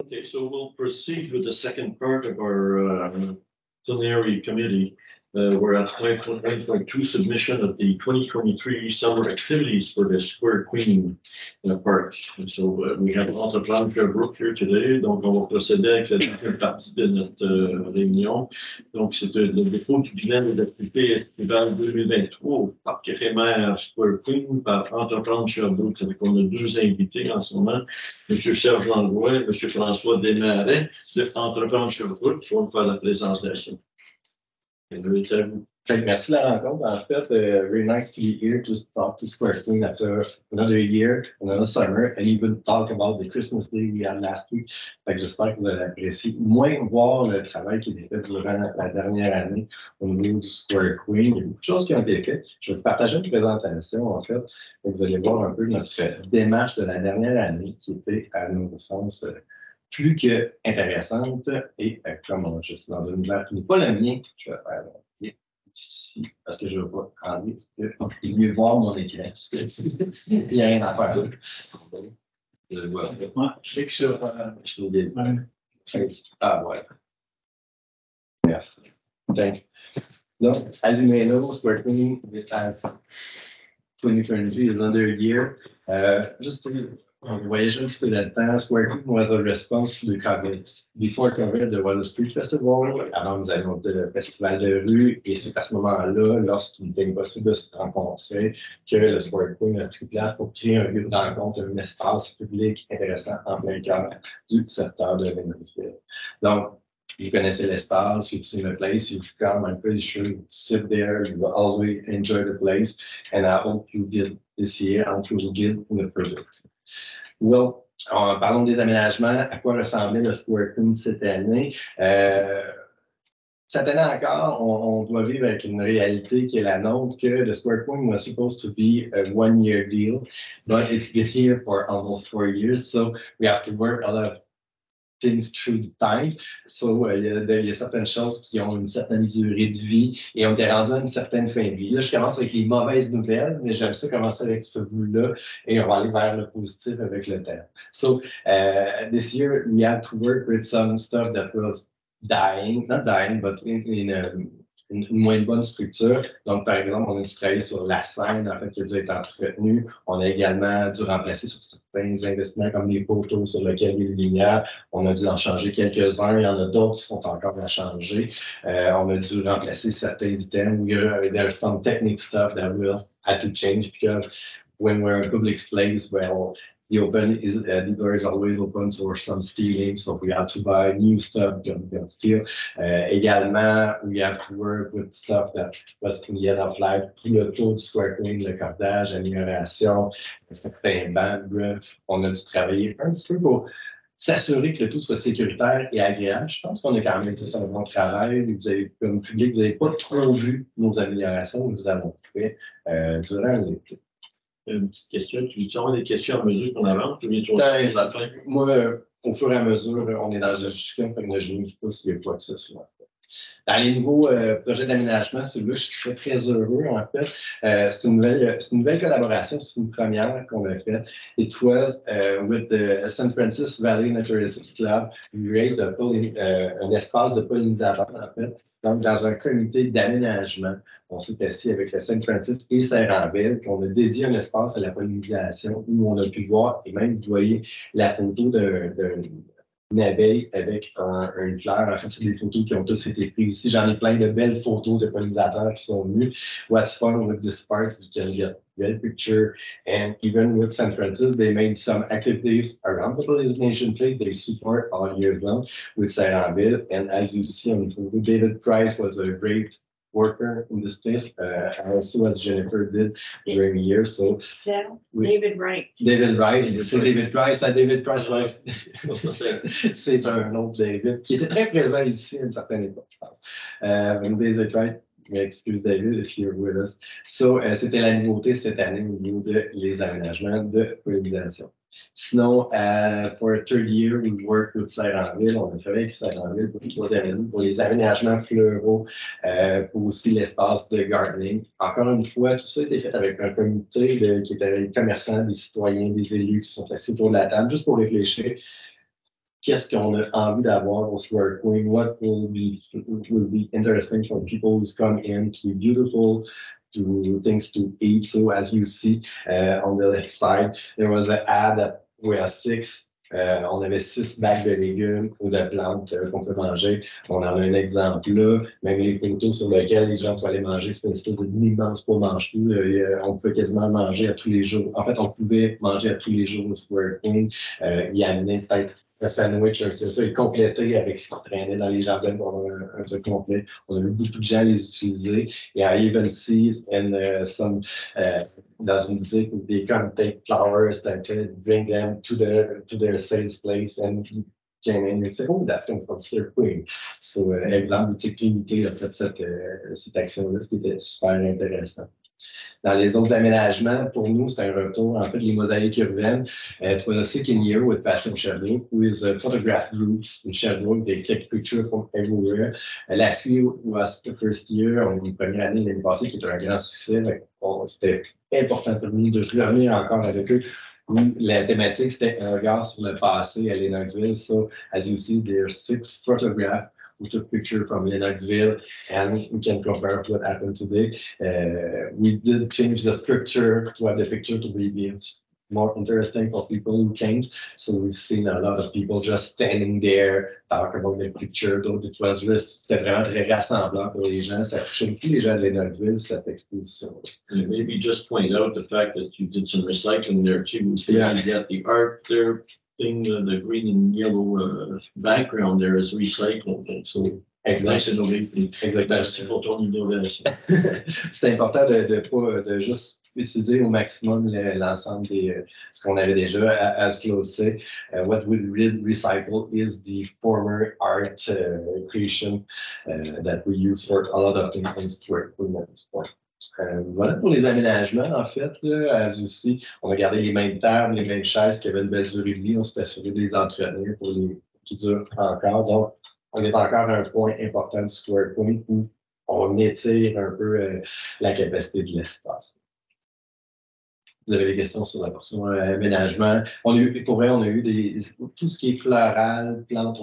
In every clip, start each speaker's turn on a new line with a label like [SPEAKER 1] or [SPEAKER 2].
[SPEAKER 1] Okay, so we'll proceed with the second part of our plenary committee. We're at 9.2 submission of the 2023 summer activities for the Square Queen Park. And so we have Entrepreneur Sherbrooke here today, donc on va procéder avec la deuxième partie de notre réunion. Donc c'est le dépôt du bilan des activités estivales 2023 au parc éphémère Square Queen par Entrepreneur Sherbrooke. Donc on a deux invités en ce moment, M. Serge Landroy et M. François Desmarais de Entrepreneur Sherbrooke qui vont nous faire la présentation.
[SPEAKER 2] Merci de la rencontre. En fait, very nice to be here to talk to Square Queen after another year, another summer, and even talk about the Christmas Day we had last week. J'espère que vous allez apprécier moins voir le travail qui a été fait durant la dernière année au niveau du Square Queen. Il y a beaucoup de choses qui ont été faites. Je vais vous partager une présentation, en fait. Vous allez voir un peu notre démarche de la dernière année qui était, à notre sens, plus que intéressante et comme je suis dans un univers qui n'est pas le mien, je vais faire ici parce que je ne veux pas rendre il est mieux voir mon écran parce qu'il n'y a rien à faire.
[SPEAKER 1] Voilà. Je sais que sur
[SPEAKER 2] ah ouais. Merci. Thanks. Donc, as you may know, Square Queen, this time 2023 is another year. Just to voyage un petit peu là-dedans, Square Queen was a response to the COVID. Before COVID, there was a street festival. Alors, nous avions le festival de rue et c'est à ce moment-là, lorsqu'il était impossible de se rencontrer, que le Square Queen a pris place pour créer un lieu de rencontre, un espace public intéressant en plein cœur du secteur de Lennoxville. Donc, you connaissez l'espace, you've seen the place, you've come, I'm pretty sure you sit there, you will always enjoy the place, and I hope you did this year, and you will get in the project. Well, parlons des aménagements, à quoi ressemblait le Square Queen cette année. Cette année encore, on doit vivre avec une réalité qui est la nôtre, que the Square Queen was supposed to be a one-year deal, but it's been here for almost 4 years, so we have to work a lot of things through the time. So, il y a certaines choses qui ont une certaine durée de vie et on est rendu à une certaine fin de vie. Là, je commence avec les mauvaises nouvelles, mais j'aime ça commencer avec ce bout-là et on va aller vers le positif avec le temps. So, this year we had to work with some stuff that was dying, not dying, but in une moins bonne structure. Donc, par exemple, on a dû travailler sur la scène, en fait, qui a dû être entretenue. On a également dû remplacer sur certains investissements comme les poteaux sur lesquels il y a les lumières. On a dû en changer quelques-uns. Il y en a d'autres qui sont encore à changer. On a dû remplacer certains items. There's some technical stuff that we had to change because when we're in a public place, well, the door is always open for some stealing, so we have to buy new stuff gun steal. Également, we have to work with stuff that was in the end of life, le taux du Square Queen, le cordage, l'amélioration, certains bancs, bref, on a dû travailler un petit peu pour s'assurer que le tout soit sécuritaire et agréable. Je pense qu'on a quand même fait un bon travail. Vous avez, comme public, vous n'avez pas trop vu nos améliorations que nous avons fait durant l'été.
[SPEAKER 1] Une petite question. Tu veux avoir des questions à mesure qu'on avance? Tu viens à la fin?
[SPEAKER 2] Moi, au fur et à mesure, on est dans un discussion, comme je ne sais pas s'il y a quoi que ce soit. Dans les nouveaux projets d'aménagement, celui-là, je suis très heureux, en fait. C'est une nouvelle collaboration, c'est une première qu'on a faite. It was with the San Francisco Valley Naturalist Club, we create un espace de pollinisateurs, en fait. Donc, dans un comité d'aménagement, on s'est assis avec le Saint Francis et Saint-Rambert, qu'on a dédié un espace à la pollinisation où on a pu voir, et même vous voyez la photo d'une abeille avec une fleur. En fait, c'est des photos qui ont tous été prises ici. J'en ai plein de belles photos de pollinisateurs qui sont venus. What's fun with this park is you can get great picture. And even with San Francisco, they made some activities around the pollination place. They support all year long with Saint-Rambert. And as you see on the photo, David Price was a great worker in this place, also as Jennifer did during the year. So
[SPEAKER 3] David Wright.
[SPEAKER 2] David Wright, c'est David Price, David Price, ouais. C'est un autre David qui était très présent ici à une certaine époque, je pense. David Wright, excuse David if you're with us. So, c'était la nouveauté cette année au niveau des aménagements de pollinisation. Sinon, for a third year, we worked with Saint-Rambert. On a travaillé avec Saint-Rambert pour la troisième année, pour les aménagements fleuraux, pour aussi l'espace de gardening. Encore une fois, tout ça a été fait avec un comité qui était avec les commerçants, des citoyens, des élus qui sont assis autour de la table, juste pour réfléchir. qu'est-ce qu'on a envie d'avoir au Square Queen, what will be interesting for people who's come in to be beautiful, to things to eat. So as you see on the left side, there was an ad that we are 6. On avait 6 bacs de légumes ou de plantes qu'on peut manger. On en a un exemple là. Même les photos sur lesquelles les gens pouvaient aller manger, c'était une espèce d'immense pot mange-tout. On pouvait quasiment manger à tous les jours. En fait, on pouvait manger à tous les jours au Square King. Il amenait peut-être un sandwich, c'est ça, et complété avec ce qui traînait dans les jardins pour un truc complet. On a vu beaucoup de gens les utiliser. Et I even see in some dans une boutique où they come take flowers and bring them to their sales place and came in and said, oh, that's coming from Square Queen. So, exemple, boutique Comité a fait cette action-là, ce qui était super intéressant. Dans les autres aménagements, pour nous, c'est un retour, en fait, les mosaïques urbaines. It was a second year with Passion Shadowing, who is a photograph groups in Shadowing. They take pictures from everywhere. Last year was the first year, une première année l'année passée, qui était un grand succès. C'était important pour nous de revenir encore avec eux. La thématique, c'était un regard sur le passé à Lennoxville. So, as you see, there are 6 photographs. We took picture from Lennoxville, and we can compare what happened today. We did change the structure to have the picture to be more interesting for people who came. So we've seen a lot of people just standing there, talk about the picture. Donc, c'était vraiment très rassemblant pour les gens. Ça touchait tous les gens de Lennoxville, cette exposition.
[SPEAKER 1] And maybe just point out the fact that you did some recycling there too.
[SPEAKER 2] Yeah.
[SPEAKER 1] You got the art there. The green and yellow background there is recycled. So, nice innovation.
[SPEAKER 2] Exactement.
[SPEAKER 1] Merci pour ton innovation.
[SPEAKER 2] C'est important de juste utiliser au maximum l'ensemble de ce qu'on avait déjà. As Claude said, what we recycle is the former art creation that we use for a lot of things in Square Queen at this point. Voilà pour les aménagements, en fait, là, aussi, on a gardé les mêmes tables, les mêmes chaises qui avaient une belle durée de vie, on s'est assuré de les entretenir pour les qui durent encore. Donc, on est encore à un point important du Square Queen où on étire un peu la capacité de l'espace. Vous avez des questions sur la portion aménagement. Pour vrai, on a eu tout ce qui est floral, plantes,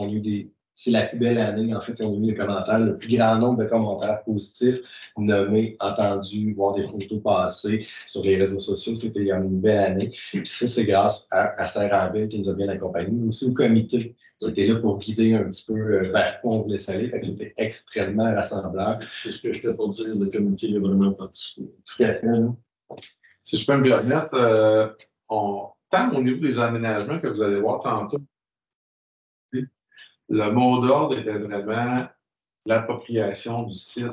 [SPEAKER 2] c'est la plus belle année, en fait, on a eu les commentaires, le plus grand nombre de commentaires positifs, nommés, entendus, voir des photos passer sur les réseaux sociaux. C'était une belle année. Puis ça, c'est grâce à Sarah qui nous a bien accompagnés, mais aussi au comité qui était là pour guider un petit peu vers quoi on voulait aller. C'était extrêmement rassembleur.
[SPEAKER 1] C'est ce que je fais pour dire, le comité a vraiment participé.
[SPEAKER 2] Tout à fait. Hein?
[SPEAKER 4] Si je peux me permettre, tant au niveau des aménagements que vous allez voir tantôt, le mot d'ordre était vraiment l'appropriation du site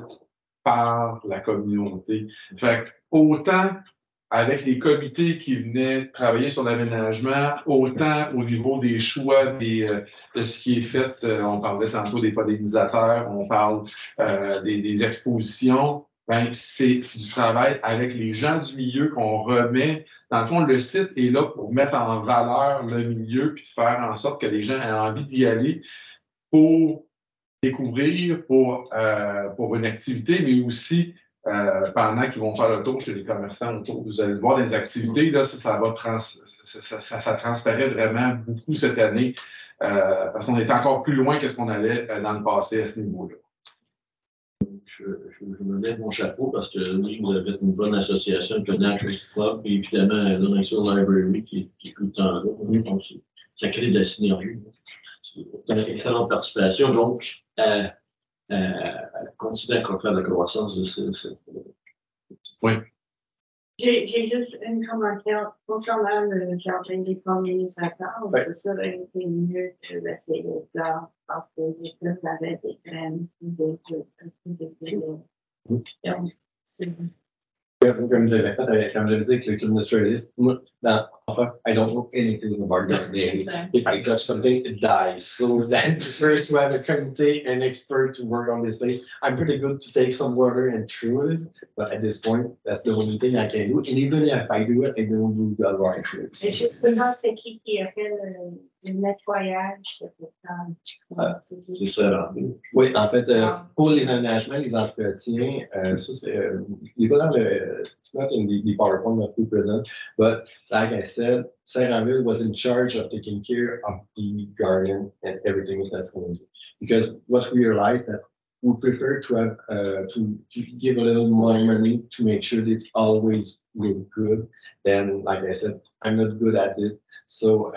[SPEAKER 4] par la communauté. Fait que, autant avec les comités qui venaient travailler sur l'aménagement, autant au niveau des choix de ce qui est fait, on parlait tantôt des pollinisateurs, on parle des expositions, ben, c'est du travail avec les gens du milieu qu'on remet. Dans le fond, le site est là pour mettre en valeur le milieu puis de faire en sorte que les gens aient envie d'y aller pour découvrir, pour une activité, mais aussi pendant qu'ils vont faire le tour chez les commerçants autour. Vous allez voir des activités, là, ça transparaît vraiment beaucoup cette année parce qu'on est encore plus loin que ce qu'on allait dans le passé à ce niveau-là.
[SPEAKER 1] Je me mets mon chapeau parce que oui, vous avez une bonne association avec le National Club et évidemment la Lennoxville Library qui est tout le temps là. Donc, ça crée de la synergie. C'est une excellente participation. Donc, continuer à faire la croissance de ce.
[SPEAKER 4] Oui.
[SPEAKER 3] J'ai juste une commentaire concernant le jardin des pollinisateurs.
[SPEAKER 2] Ouais.
[SPEAKER 3] C'est ça, il était mieux que d'essayer de faire parce que les plantes avaient des graines, des donc, c'est
[SPEAKER 2] Comme j'avais dit avec le club naturaliste, moi, I don't know anything about gardening. If I touch something, it dies. So I prefer to have a committee, an expert to work on this place. I'm pretty good to take some water and chew it, but at this point, that's the only thing I can do. And even if I do it, I don't do the right things.
[SPEAKER 3] Et justement, c'est qui a fait le nettoyage de
[SPEAKER 1] C'est ça.
[SPEAKER 2] Oui, en fait, pour les aménagements, les entretiens, ça c'est, il n'est pas dans le, it's not in the PowerPoint that we present, but like I said, Saint-Ranville was in charge of taking care of the garden and everything that's going to do. Because what we realized that we prefer to have to give a little more money to make sure that it's always look good. Then, like I said, I'm not good at it. So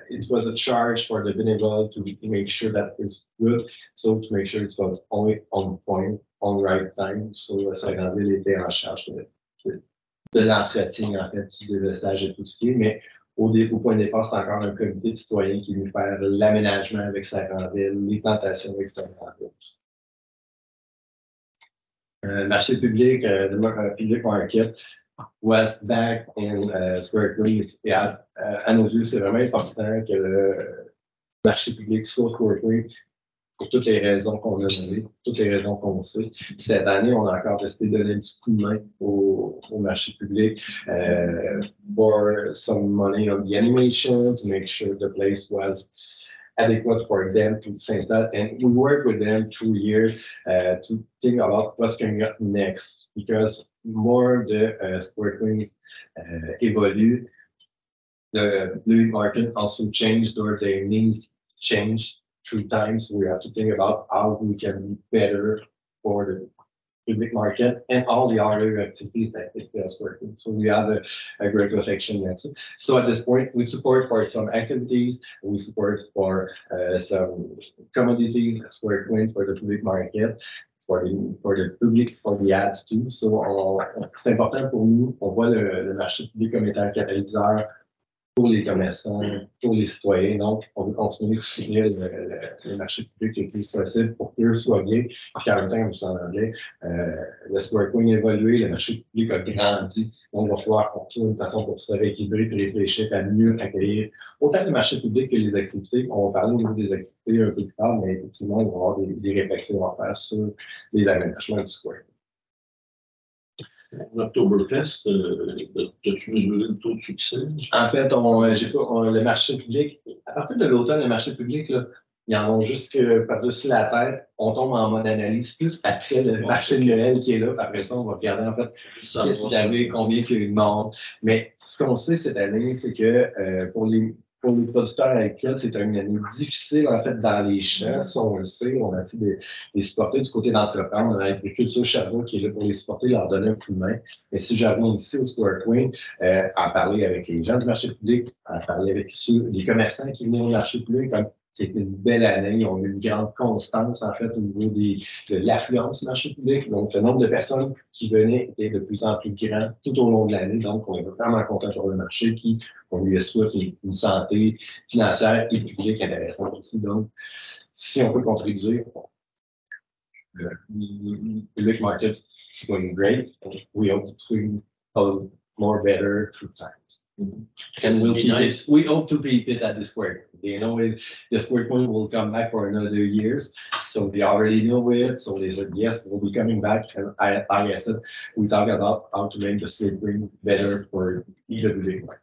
[SPEAKER 2] it was a charge for the bénévole to make sure that it's good. So to make sure it was only on point, on right time. So Saint-Ranville était en charge de l'entretien, en fait, du dévestage et tout ce qui est, mais au point de départ, c'est encore un comité de citoyens qui vient faire l'aménagement avec Saint-Ranville, les plantations avec Saint-Ranville. Marché public, the public market was back in Square Green. À nos yeux, c'est vraiment important que le marché public soit Square Green pour toutes les raisons qu'on a données, toutes les raisons qu'on sait. Cette année, on a encore décidé de donner du coup de main au marché public for some money on the animation to make sure the place was adequate for them to sense that. And we work with them through years to think about what's coming up next, because more the Square Queens evolve, the public market also changed or their needs change through time. So we have to think about how we can be better for the public market and all the other activities that it is working. So we have a great reflection there. So at this point, we support for some activities, we support for some commodities, Square Coin for the public market, for the public, for the ads too. So c'est important pour nous. On voit le marché public comme étant un catalyseur pour les commerçants, pour les citoyens. Donc, on veut continuer de soutenir le marché public le plus possible pour qu'eux soient bien. Puis en même temps, comme vous en anglais, le Square Coin a évolué, le marché public a grandi. Donc, il va falloir qu'on trouve une façon pour se rééquilibrer et réfléchir à mieux accueillir autant le marché public que les activités. On va parler au niveau des activités un peu plus tard, mais effectivement, il va y avoir des réflexions à faire sur les aménagements du Square.
[SPEAKER 1] L'Octoberfest, as-tu mesuré le taux de succès?
[SPEAKER 2] En fait, le marché public, à partir de l'automne, le marché public, là, ils en ont juste que par-dessus la tête. On tombe en mode analyse plus après le marché de Noël qui est là. Après ça, on va regarder en fait qu'est-ce qu'il y avait, combien il y a eu de monde. Mais ce qu'on sait cette année, c'est que pour les producteurs agricoles, c'est une année difficile, en fait, dans les champs. Ça, on le sait. On a essayé de les supporter du côté d'entreprendre. On a l'agriculture Sherbrooke qui est là pour les supporter, leur donner un coup de main. Mais si je reviens ici au Square Coin, en parler avec les gens du marché public, en parler avec les commerçants qui venaient au marché public, comme c'était une belle année. Ils ont eu une grande constance, en fait, au niveau de l'affluence du marché public. Donc, le nombre de personnes qui venaient était de plus en plus grand tout au long de l'année. Donc, on est vraiment content sur le marché on lui souhaite une santé financière et publique intéressante aussi. Donc, si on peut contribuer, le public market is going great. We hope to do more better through times. And we hope to keep it at the Square. They know the Square Point will come back for another years, so they already know it. So they said, yes, we'll be coming back. And like I said, we talk about how to make the Square Point better for either public market.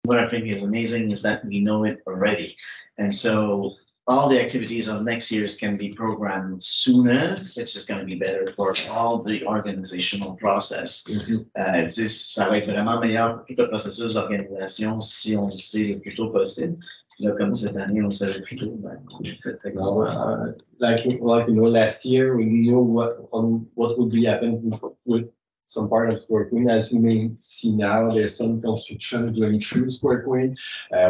[SPEAKER 5] What I think is amazing is that we know it already. And so all the activities of next year's can be programmed sooner. It's just going to be better for all the organizational process. Ça va être vraiment meilleur pour tout le processus d'organisation si on le sait le plus tôt possible. Là, comme cette année, on le savait plus tôt.
[SPEAKER 2] Like you know, last year we knew what would be happening with some part of Square Coin. As you may see now, there's some construction going through Square Coin.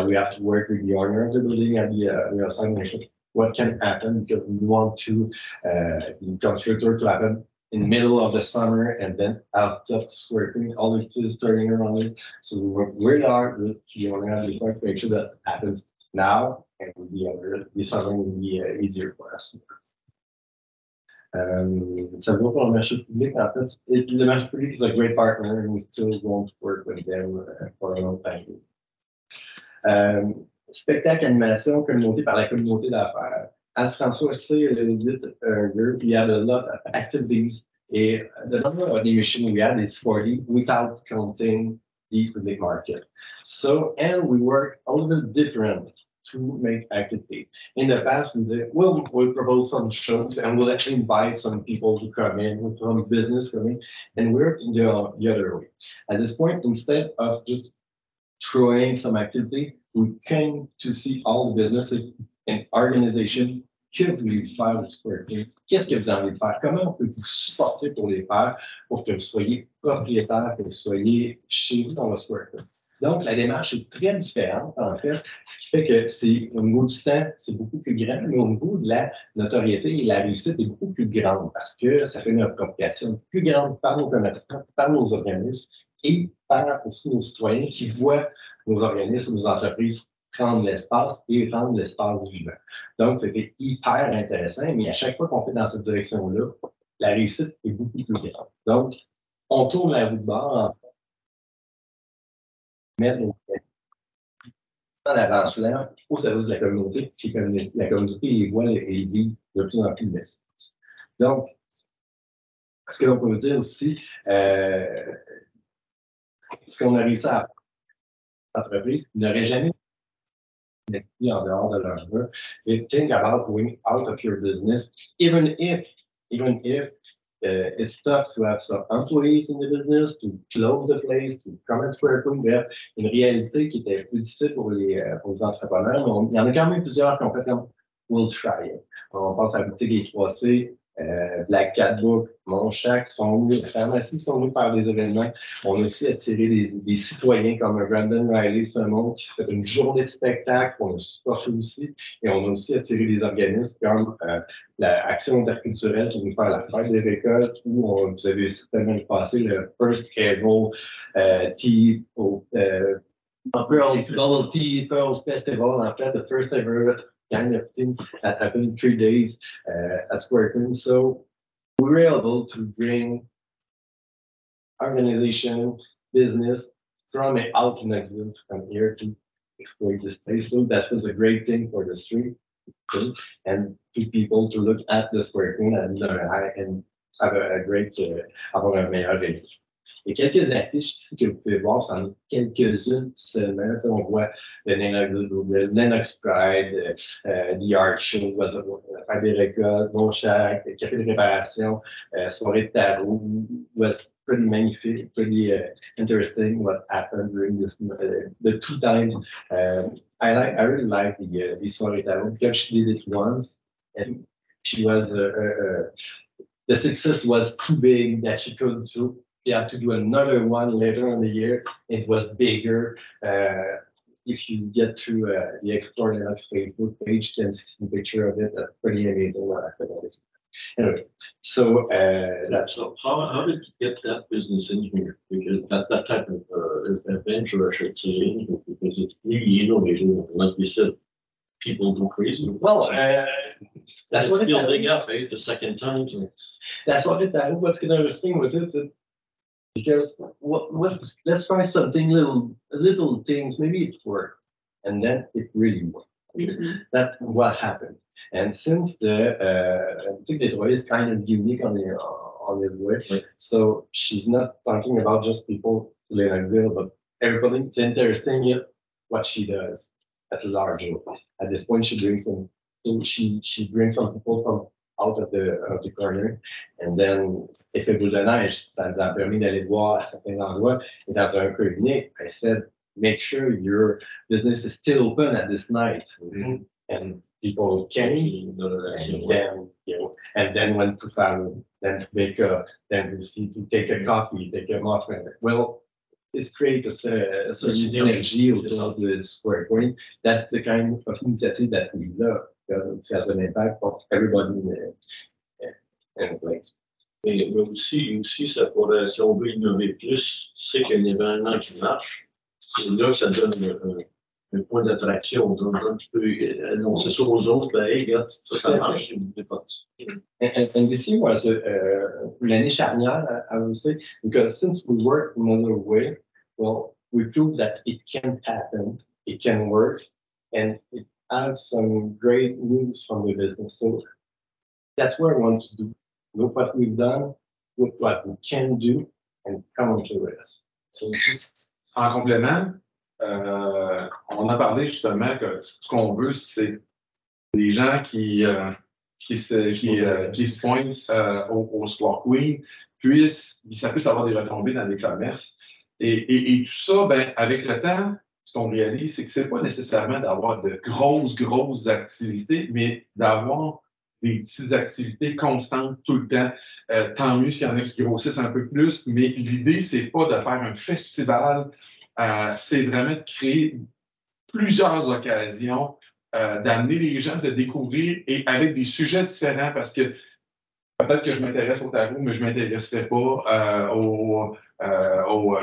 [SPEAKER 2] We have to work with the owner of the building and the assignment. What can happen because we want to the constructor to happen in the middle of the summer and then out of Square Coin, all the kids turning around it. So we work really hard with the owner of the park to make sure that happens now and the summer will be easier for us. Ça vaut pour le marché public, en fait. Le marché public is a great partner and we still want to work with them for a long time. Spectacle, animation, communauté par la communauté d'affaires. As François said a little bit earlier, we had a lot of activities. The number of animation we had is 40 without counting the public market. So, and we work a little bit different to make activities. In the past, we'll propose some shows and we'll actually invite some people to come in, some business coming, and we're the other way. At this point, instead of just throwing some activity, we came to see all the businesses and organizations que voulez faire du square. Qu'est-ce que vous avez envie de faire? Comment on peut vous supporter pour les faire, pour que vous soyez propriétaire, que vous soyez chez vous dans le square? Donc, la démarche est très différente, en fait, ce qui fait que c'est, au niveau du temps, c'est beaucoup plus grand, mais au niveau de la notoriété et la réussite est beaucoup plus grande parce que ça fait une appropriation plus grande par nos commerçants, par nos organismes et par aussi nos citoyens qui voient nos organismes, nos entreprises prendre l'espace et rendre l'espace vivant. Donc, c'était hyper intéressant, mais à chaque fois qu'on fait dans cette direction-là, la réussite est beaucoup plus grande. Donc, on tourne la roue de bord mettre dans l'avant-plan au service de la communauté, puis la communauté les voit et les vit de plus en plus de l'espace. Donc, ce que l'on peut dire aussi, ce qu'on a réussi à l'entreprise n'aurait jamais été en dehors de leur jeu. Et think about going out of your business, even if it's tough to have some employees in the business, to close the place, to come at Square Point. Bref, une réalité qui était plus difficile pour les entrepreneurs. Mais il y en a quand même plusieurs qui ont fait comme we'll try it. On pense à la boutique des 3C, Black Cat Book, Mon Shack, sont venus, la pharmacie sont venus faire des événements. On a aussi attiré des citoyens comme Brandon Riley, ce monde qui se fait une journée de spectacle, on a supporté aussi. Et on a aussi attiré des organismes comme l'Action interculturelle qui vient faire la fête des récoltes, où vous avez certainement passé le First Ever Tea, Double Tea Pearls Festival, en fait, the first ever kind of thing that happened in 3 days at Square Point. So we were able to bring organization, business from out in Lennoxville to come here to exploit this place. So that was a great thing for the street and to people to look at the Square Point and have a great, avoir un meilleur vécu. Il y a quelques affiches ici que vous pouvez voir, c'en est quelques-unes seulement. On voit le Lennox Pride, The Art Show, la fête des récoltes, Mon Shack, le café de réparation, soirée de tarot, was pretty magnifique, pretty interesting what happened during this, the 2 times. I really like the soirée tarot because she did it once and she was, the success was too big that she couldn't do. She had to do another one later in the year. It was bigger. If you get to the Explore Lennox Facebook page, you can see some picture of it. That's pretty amazing what I noticed. Anyway, so that's
[SPEAKER 1] So how did you get that business in here? Because that type of adventure, I should say, in here, because it's really innovative. Like you said, people go crazy.
[SPEAKER 2] well, that's what
[SPEAKER 1] Building up, the second time. So.
[SPEAKER 2] That's what what's interesting with it. Because let's try something little things, maybe it worked, and then it really worked. Mm-hmm. That's what happened. And since the boutique des Trois is kind of unique on his way, right. So she's not talking about just people Lennoxville, but everybody. It's interesting what she does at large. At this point, she brings some people from out of the corner, and then effet boule de neige, ça nous a permis d'aller voir à certains endroits. Et dans un cas unique, I said, make sure your business is still open at this night. Mm-hmm. And people came, and then went to family, then to make then to take a coffee, take a muffin. Well, it's create a synergy autour de Square Point. That's the kind of initiative that we love. It has an impact for everybody in the place.
[SPEAKER 1] Mais aussi, ça pourrait, si on veut innover plus, c'est qu'un événement qui marche, c'est là que ça donne un point d'attraction. On un petit peu annoncer ça aux autres, ben, hey, regarde, ça marche, on est parti.
[SPEAKER 2] And this year was l'année charnière, I would say, because since we work another way, well, we proved that it can happen, it can work, and it has some great news from the business. So that's what I want to do. Look what we've done, look what we can do, and come on to us.
[SPEAKER 4] So, en complément, on on a parlé justement que ce qu'on veut, c'est des gens qui se pointent au Square Queen ça puisse avoir des retombées dans les commerces. Et tout ça, ben, avec le temps, ce qu'on réalise, c'est que c'est pas nécessairement d'avoir de grosses activités, mais d'avoir des petites activités constantes tout le temps. Tant mieux s'il y en a qui grossissent un peu plus, mais l'idée, c'est pas de faire un festival, c'est vraiment de créer plusieurs occasions, d'amener les gens de découvrir et avec des sujets différents parce que peut-être que je m'intéresse au tarot, mais je ne m'intéresserai pas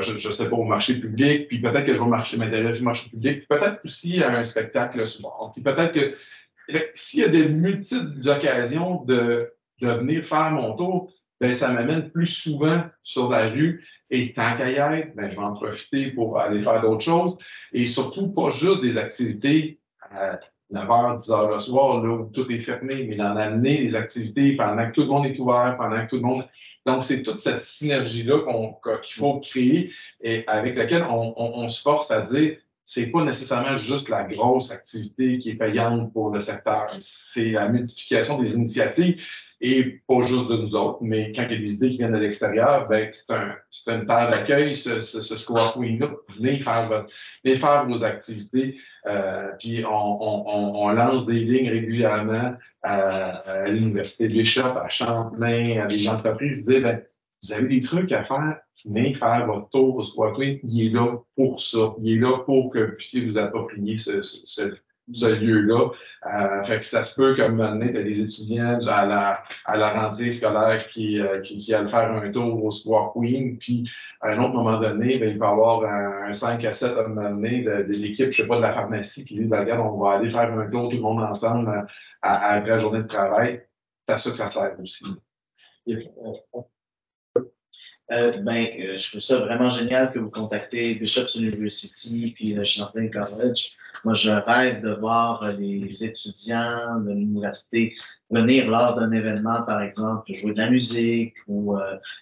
[SPEAKER 4] je sais pas, au marché public, puis peut-être que je vais m'intéresser au marché public, puis peut-être aussi à un spectacle le soir. Puis peut-être que s'il y a des multiples occasions de venir faire mon tour, ben, ça m'amène plus souvent sur la rue. Et tant qu'à y être, ben, je vais en profiter pour aller faire d'autres choses. Et surtout, pas juste des activités à 9h, 10h le soir, là où tout est fermé, mais d'en amener des activités pendant que tout le monde est ouvert, pendant que tout le monde. Donc, c'est toute cette synergie-là qu'il faut créer et avec laquelle on se force à dire c'est pas nécessairement juste la grosse activité qui est payante pour le secteur, c'est la multiplication des initiatives et pas juste de nous autres, mais quand il y a des idées qui viennent de l'extérieur, ben, c'est une terre d'accueil, ce Square Queen-là. Venez faire vos activités, puis on lance des lignes régulièrement à l'Université de l'Échoppe, à Champlain, à des entreprises, dire, ben, vous avez des trucs à faire, venez faire votre tour au Square Queen, il est là pour ça. Il est là pour que vous puissiez vous approprier ce lieu-là. Fait que ça se peut comme maintenant, tu as des étudiants à la rentrée scolaire qui allaient faire un tour au Square Queen, puis à un autre moment donné, ben, il peut y avoir un 5 à 7 à un moment donné de l'équipe, je sais pas, de la pharmacie qui dit, ben, regarde, on va aller faire un tour tout le monde ensemble après la journée de travail. C'est à ça que ça sert aussi.
[SPEAKER 5] Je trouve ça vraiment génial que vous contactez Bishop's University puis le Champlain College. Moi, je rêve de voir les étudiants de l'université venir lors d'un événement, par exemple, jouer de la musique ou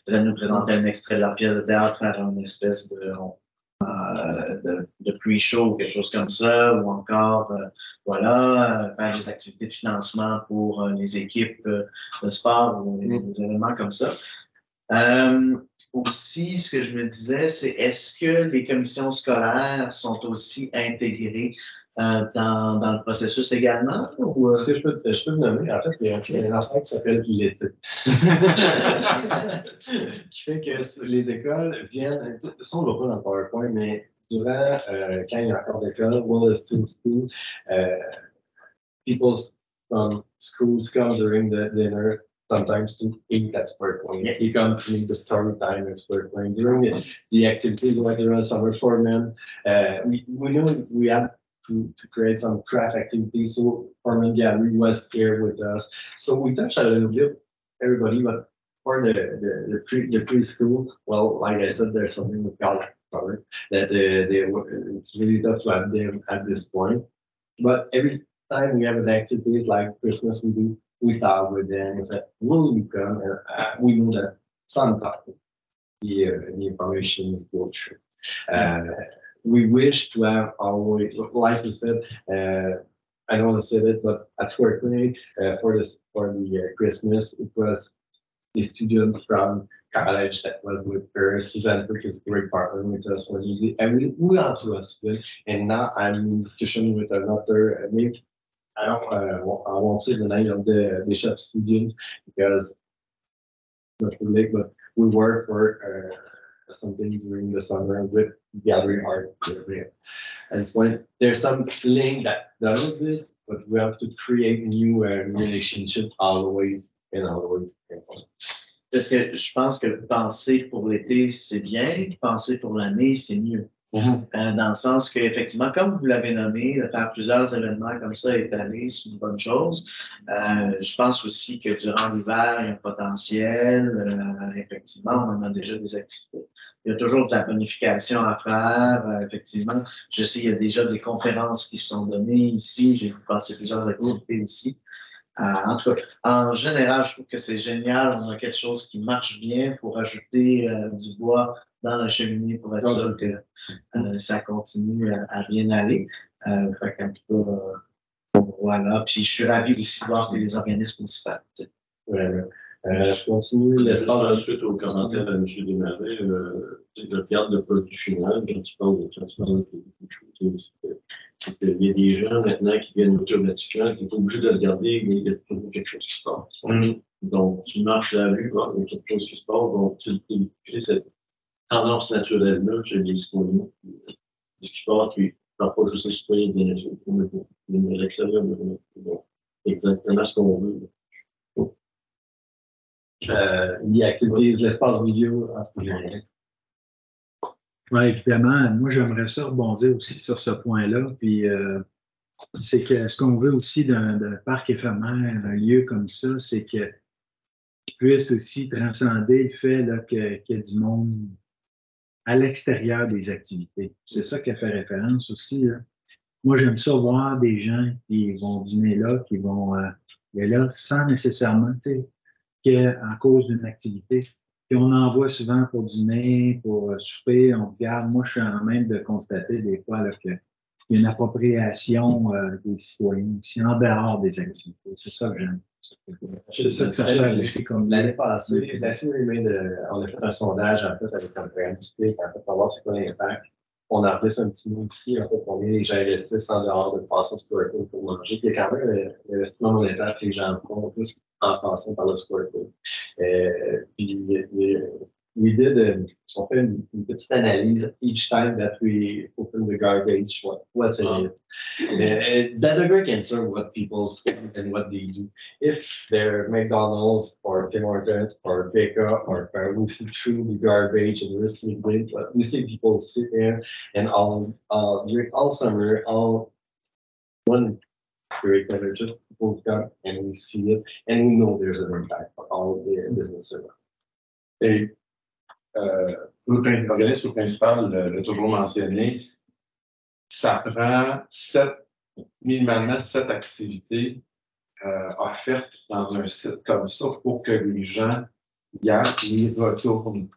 [SPEAKER 5] peut-être nous présenter un extrait de leur pièce de théâtre, faire une espèce de pre-show ou quelque chose comme ça, ou encore, faire des activités de financement pour les équipes de sport ou des événements comme ça. Aussi, ce que je me disais, c'est est-ce que les commissions scolaires sont aussi intégrées dans le processus également? Ou,
[SPEAKER 2] Est-ce que je peux te nommer? En fait, il y a un affaire qui s'appelle l'été. Qui fait que les écoles viennent, ça on ne va pas dans le PowerPoint, mais durant, quand il y a encore d'école, Will Still School, people from schools come during the dinner sometimes to eat at Square Point.
[SPEAKER 5] Yeah.
[SPEAKER 2] You come to meet the story time at Square Point. During the activities like the summer for men, we know we have to create some craft activities. So Foreman Gallery was here with us. So we touched a little bit everybody, but for the preschool, well, like I said, there's something with God that it's really tough to have them at this point. But every time we have an activities like Christmas, we talk with them and say, will you come? And we know that sometimes the information is go through. We wish to have always, like you said, I don't want to say it, but at work for the Christmas, it was a student from college that was with her. Suzanne Frick is a great partner with us for the and we are to us good. And now I'm in discussion with another maybe I won't say the name of the Bishop student because not too late, but we work for something during the summer with gathering art. And it's when there's some link that doesn't exist, but we have to create new relationships always and always.
[SPEAKER 5] Parce que je pense que penser pour l'été, c'est bien, penser pour l'année, c'est mieux. Dans le sens qu'effectivement, comme vous l'avez nommé, de faire plusieurs événements comme ça étalés, c'est une bonne chose. Je pense aussi que durant l'hiver, il y a un potentiel. Effectivement, on en a déjà des activités. Il y a toujours de la planification à faire. Effectivement, je sais, il y a déjà des conférences qui sont données ici. J'ai passé plusieurs activités aussi. En tout cas, en général, je trouve que c'est génial. On a quelque chose qui marche bien pour ajouter du bois dans la cheminée pour être sûr que ça continue à bien aller. Fait qu'en tout cas, voilà. Puis je suis ravi aussi de voir que les organismes aussi partent.
[SPEAKER 2] Ouais. Je continue l'espace.
[SPEAKER 1] Suite aux commentaires de M. Desmarais, le cadre de produit final, quand tu parles de transparence, c'est qu'il y a des gens maintenant qui viennent automatiquement, qui sont obligés de regarder, mais il y a toujours quelque chose qui se passe. Donc, tu marches la rue, bon, il y a quelque chose qui se passe, donc tu fais cette tendance naturelle-là chez les citoyens. Ce qui passe, puis parfois juste les citoyens bien sûr, mais l'extérieur, c'est exactement ce qu'on veut.
[SPEAKER 2] Il activise l'espace vidéo en ce que j'ai.
[SPEAKER 6] Oui, évidemment. Moi, j'aimerais ça rebondir aussi sur ce point-là. Puis, c'est que ce qu'on veut aussi d'un parc éphémère, un lieu comme ça, c'est qu'il puisse aussi transcender le fait là, qu'il y a du monde à l'extérieur des activités. C'est ça qui a fait référence aussi. Là. Moi, j'aime ça voir des gens qui vont dîner là, qui vont aller là sans nécessairement, tu sais, qu'en cause d'une activité. Puis on en voit souvent pour dîner, pour souper, on regarde. Moi, je suis en même de constater des fois là, qu'il y a une appropriation des citoyens aussi en dehors des activités. C'est ça que j'aime. C'est ça que ça sert aussi comme
[SPEAKER 2] L'année passée, on a fait un sondage en fait avec un programme du PIC, en fait, pour voir c'est quoi l'impact. On a fait un petit mot ici, en fait, combien les gens investissent en dehors de passer Square Code pour manger. Il y a quand même un investissement monétaire que les gens font plus en passant par le Square Code. Puis l'idée on fait une petite analyse each time that we open the garbage, what's in it. That a great answer what people spend and what they do. If they're McDonald's or Tim Hortons or Beka or we see through the garbage and recycling, but we see people sit there and during all summer, all one spirit that are just both got and we see it and we know there's an impact for all the businesses.
[SPEAKER 4] Et l'organisme principal l'a toujours mentionné, ça prend minimalement 7 activités offertes dans un site comme ça pour que les gens y retournent.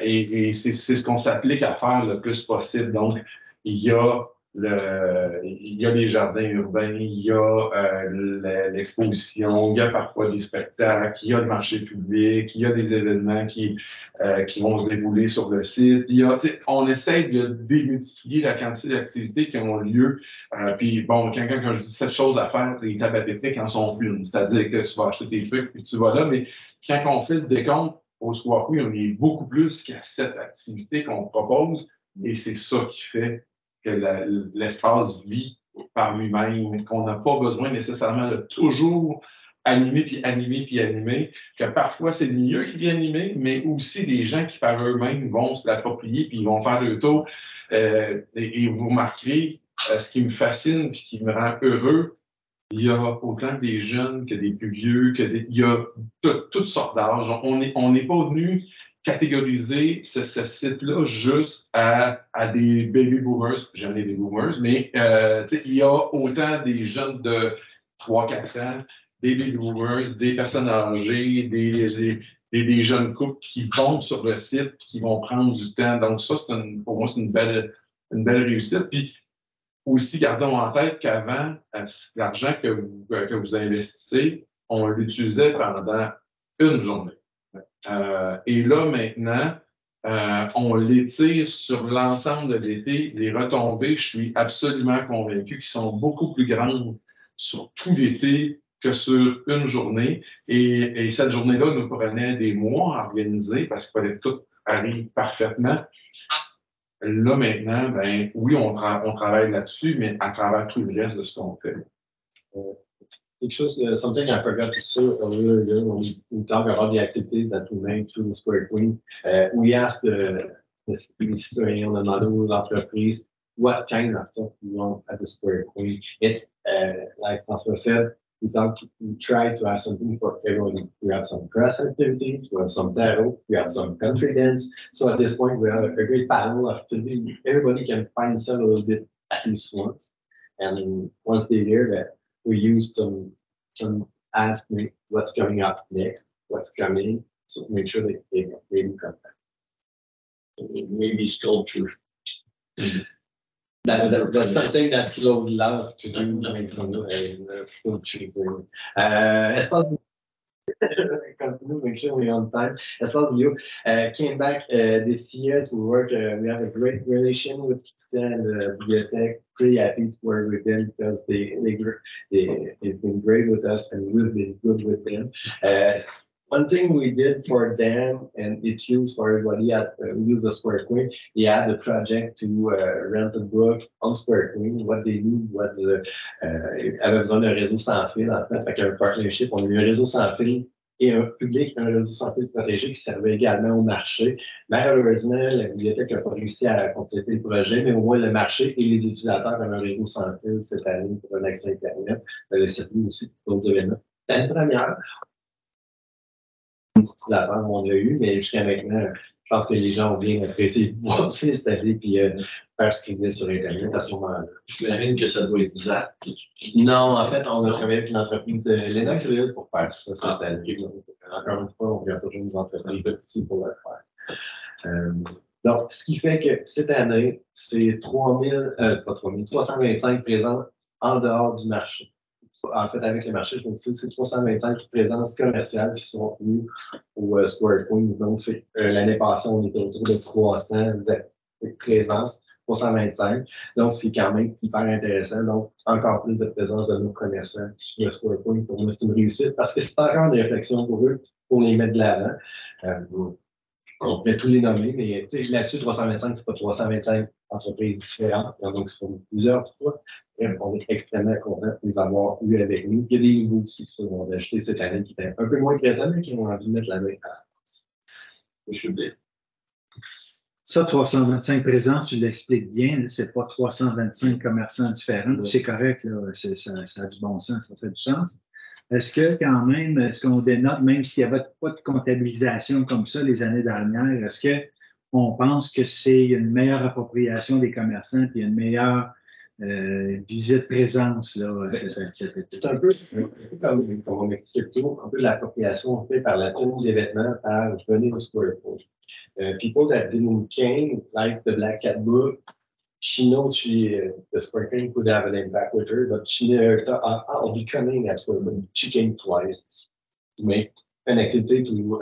[SPEAKER 4] Et c'est ce qu'on s'applique à faire le plus possible. Donc, il y a les jardins urbains, il y a l'exposition, il y a parfois des spectacles, il y a le marché public, il y a des événements qui vont se dérouler sur le site. On essaie de démultiplier la quantité d'activités qui ont lieu. Puis bon, quand je dis 7 choses à faire, les tables à pépites en sont une. C'est-à-dire que tu vas acheter tes trucs puis tu vas là, mais quand on fait le décompte, au soir, oui, on est beaucoup plus qu'à 7 activités qu'on propose et c'est ça qui fait que l'espace vit par lui-même, qu'on n'a pas besoin nécessairement de toujours animer, que parfois c'est le milieu qui vient animer, mais aussi des gens qui par eux-mêmes vont se l'approprier puis ils vont faire le tour. Et vous remarquerez, ce qui me fascine et qui me rend heureux, il y a autant des jeunes que des plus vieux, il y a toutes sortes d'âges. On n'est pas venu catégoriser ce site-là juste à des baby boomers, j'aime les baby boomers, mais il y a autant des jeunes de 3-4 ans, des baby boomers, des personnes âgées, des jeunes couples qui vont sur le site, qui vont prendre du temps. Donc ça, pour moi, c'est une belle réussite. Puis, aussi, gardons en tête qu'avant, l'argent que vous investissez, on l'utilisait pendant une journée. Et là, maintenant, on l'étire sur l'ensemble de l'été. Les retombées, je suis absolument convaincu qu'ils sont beaucoup plus grandes sur tout l'été que sur une journée. Et cette journée-là nous prenait des mois à organiser parce qu'il fallait que tout arrive parfaitement. Là, maintenant, ben oui, on travaille là-dessus, mais à travers tout le reste de ce qu'on fait.
[SPEAKER 2] Quelque chose, something I forgot to say earlier when we talk about the activities that we make through the Square Queen. We asked les citoyens, on a demandé aux entreprises what kind of stuff we want at the Square Queen. It's like François said, we try to have something for everyone. We have some press activities, we have some tarot, we have some country dance. So at this point, we have a great panel of activities. Everybody can find themselves a little bit at least once. And once they hear that, we use some ask me what's coming up next, what's coming, so make sure they really come back.
[SPEAKER 1] Maybe sculpture.
[SPEAKER 2] That's something that slowed love to do. That's so cheaper. Espace continue, make sure we're on time. Espace Bio came back this year to work. We have a great relation with Christian and the bibliothèque. Pretty happy to work with them because they've been great with us and we've been good with them. One thing we did for them, and it's used for everybody at use the Square Queen, they had a project to rent a book on Square Queen, what they do, avait besoin d'un réseau sans fil, en fait, avec un partnership, on a eu un réseau sans fil et un public, un réseau sans fil protégé qui servait également au marché. Malheureusement, la bibliothèque n'a pas réussi à compléter le projet, mais au moins le marché et les utilisateurs ont un réseau sans fil cette année pour un accès Internet. C'est plus aussi pour d'autres événements. C'est une première. Utilisateurs on l'a eu, mais jusqu'à maintenant, je pense que les gens ont bien apprécié de voir ça installé puis faire ce qu'ils voulaient sur Internet à ce moment-là.
[SPEAKER 1] J'imagine que ça doit être Zap.
[SPEAKER 2] Non, en fait, on a travaillé avec une entreprise de Lennoxville pour faire ça cette année. Encore une fois, on regarde toujours des entreprises petites pour le faire. Donc, ce qui fait que cette année, c'est 325 présents en dehors du marché. En fait, avec le marché, c'est 325 présences commerciales qui sont venues au Square Queen. Donc, l'année passée, on était autour de 300 présences, 325. Donc, c'est quand même hyper intéressant. Donc, encore plus de présence de nos commerçants sur le Square Queen. Pour nous, c'est une réussite parce que c'est encore une réflexion pour eux, pour les mettre de l'avant. On peut tous les nommer, mais là-dessus, 325, c'est pas 325 entreprises différentes. Donc, ce sont plusieurs fois. Et on est extrêmement content de les avoir eu avec nous. Il y a des nouveaux aussi qui sont ajoutés cette année qui étaient un peu moins présents, mais qui ont envie de mettre la main à la
[SPEAKER 6] Ça, 325 présents, tu l'expliques bien, c'est pas 325 commerçants différents. C'est correct, là, ça a du bon sens, ça fait du sens. Est-ce que quand même, est-ce qu'on dénote, même s'il n'y avait pas de comptabilisation comme ça les années dernières, est-ce qu'on pense que c'est une meilleure appropriation des commerçants et une meilleure visite-présence là,
[SPEAKER 2] c'est un peu comme on explique toujours, un peu l'appropriation faite par la tenue d'événements par Venez au Square Point. People that didn't came, like the Black Cat book, she knows the Square Point could have an impact with her, but she never thought, I'll be coming at Square Point. She came twice to make an activity to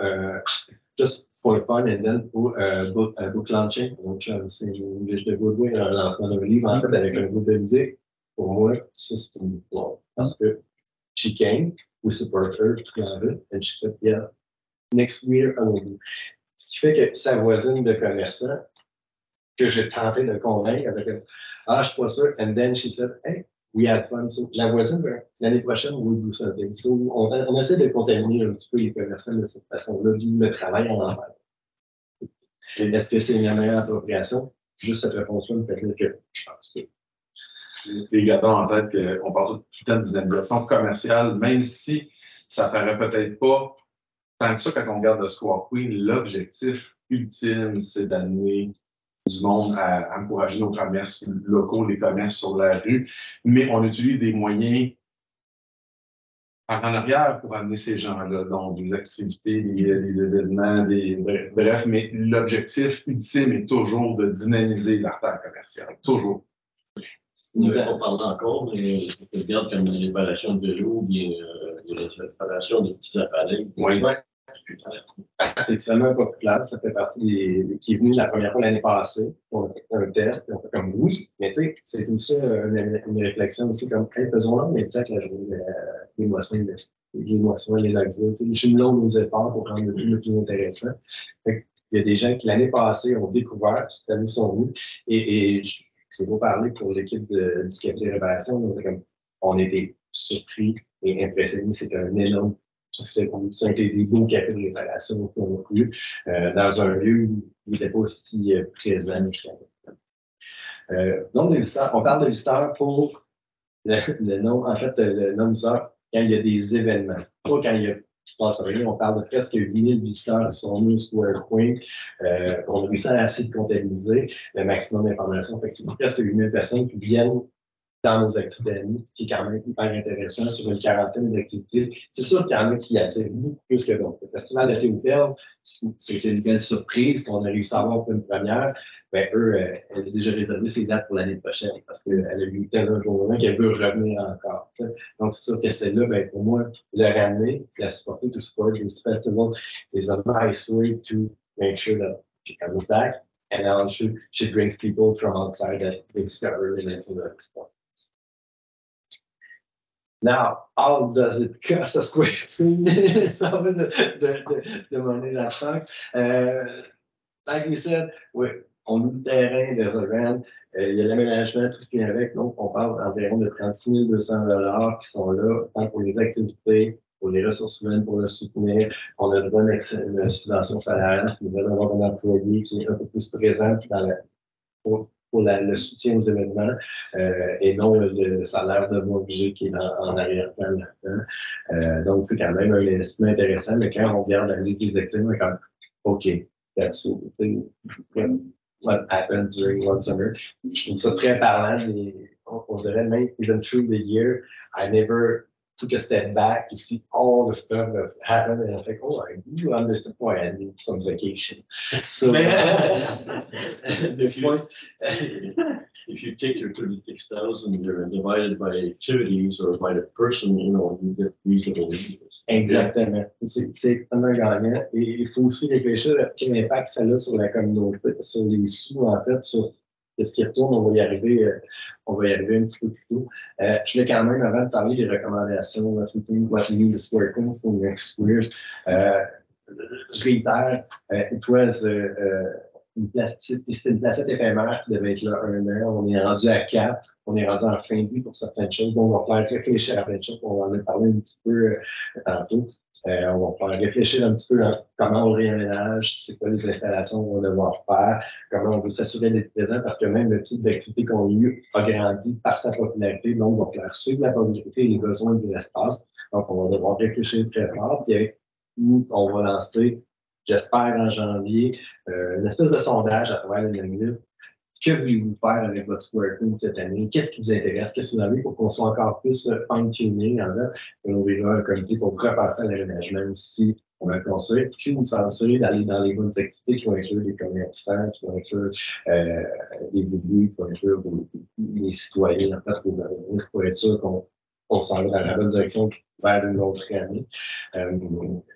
[SPEAKER 2] just for fun and then pour book launching. Donc, c'est English de Goodway, un lancement d'un livre, en fait, avec un groupe de musique. Pour moi, ça, c'est une victoire. Parce que she came, we support her, tout en veut, and she said, yeah, next year, I will do. Ce qui fait que sa voisine de commerçant, que j'ai tenté de convaincre avec je suis pas sûr, and then she said, hey, we had fun. So, la voisine, l'année prochaine, we'll do something. So, on essaie de contaminer un petit peu les commerçants de cette façon-là, le travail en envers. Est-ce que c'est une meilleure appropriation? Juste cette réponse-là me fait dire que je pense que.
[SPEAKER 4] Les gardons en tête qu'on parle tout le temps de dynamisation commerciale, même si ça paraît peut-être pas tant que ça quand on regarde le Square Queen, l'objectif ultime, c'est d'amener du monde à encourager nos commerces locaux, les commerces sur la rue, mais on utilise des moyens en arrière pour amener ces gens-là, donc des activités, des événements, bref, mais l'objectif ultime est toujours de dynamiser l'artère commerciale, toujours.
[SPEAKER 1] Nous n'avons pas parlé encore, mais je regarde comme les réparations de vélo, bien les réparations de petits appareils.
[SPEAKER 2] Oui. C'est extrêmement populaire. Ça fait partie qui est venu la première fois l'année passée. On a fait un test, on fait comme oui. Mais tu sais, c'est aussi une réflexion aussi comme, hey, faisons-le, mais peut-être la journée, les moissons, les adultes. Jumelons nos efforts pour rendre le plus intéressant. Fait il y a des gens qui l'année passée ont découvert, cette année sont venus. Et je vais vous parler pour l'équipe du Café Révélation. On était surpris et impressionnés. C'est un énorme succès pour nous. Ça a été des beaux cafés de réparation qu'on a eu dans un lieu où il n'était pas aussi présent jusqu'à maintenant. Donc, des visiteurs, on parle de visiteurs pour le nom, en fait, le nom visiteurs quand il y a des événements. Pas quand il se passe rien. On parle de presque 8000 visiteurs qui sont venus au Square Point. On a réussi à assez de comptabiliser le maximum d'informations. Fait que c'est presque 8000 personnes qui viennent dans nos activités amies, ce qui est quand même hyper intéressant sur une quarantaine d'activités. C'est sûr qu'il y en a qui attirent beaucoup plus que d'autres. Le festival de Théophile, c'était une belle surprise qu'on a réussi à avoir pour une première. ben eux, elle a déjà réservé ses dates pour l'année prochaine parce qu'elle a eu tellement de journées qu'elle veut revenir encore. Donc, c'est sûr que celle-là, ben, pour moi, le ramener, la supporter, to support this festival is a nice way to make sure that she comes back. And also, she brings people from outside that discover into the sport. Now, how does it cost a square feet? Ça va de monnaie là-dedans. Like you said, oui, on loue le terrain, there's a rent, il y a l'aménagement, tout ce qui est avec. Donc, on parle d'environ de 36 200 $ qui sont là, tant pour les activités, pour les ressources humaines, pour le soutenir. On a le droit une subvention salariale, qui veut avoir un employé qui est un peu plus présent dans pour le soutien aux événements et non le salaire de mon budget qui est en arrière-plan là-dedans. Donc, c'est quand même un investissement intéressant, mais quand on regarde la liste des activités, on est comme, OK, that's what happened during one summer. Je trouve ça très parlant et on dirait même, even through the year, I never took a step back to see all the stuff that's happened and I think, oh, I do understand why I need some vacation. So, this point,
[SPEAKER 1] if you take your 36,000, you're divided by activities or by the person, you know, you get reasonable interest.
[SPEAKER 2] Exactement. C'est vraiment gagnant. Et il faut aussi réfléchir à quel impact ça a sur la communauté, sur les sous, en fait, sur ce qui retourne. On va y arriver un petit peu plus tôt. Je voulais quand même, avant de parler des recommandations, what we need is working for the next years. Je réitère, it was c'était une placette éphémère qui devait être là 1 an. On est rendu à 4. On est rendu en fin de vie pour certaines choses. Donc, on va faire réfléchir à plein de choses. On va en parler un petit peu tantôt. On va faire réfléchir un petit peu à comment on réaménage, c'est quoi les installations qu'on va devoir faire, comment on veut s'assurer d'être présent, parce que même le type d'activité qu'on a eu a grandi par sa popularité. Donc, on va faire suivre la popularité et les besoins de l'espace. Donc, on va devoir réfléchir très fort. Puis, avec nous, on va lancer, j'espère, en janvier, une espèce de sondage à travers Lennoxville. Que voulez-vous faire avec votre Square Team cette année? Qu'est-ce qui vous intéresse? Qu'est-ce que vous avez pour qu'on soit encore plus fine-tuning en là? Et on verra un comité pour repasser à l'aménagement aussi. On va construire, puis vous s'assurer d'aller dans les bonnes activités qui vont inclure les commerçants, qui vont inclure les élus, qui vont inclure les citoyens, en fait, pour être sûr qu'on s'en va dans la bonne direction vers une autre année.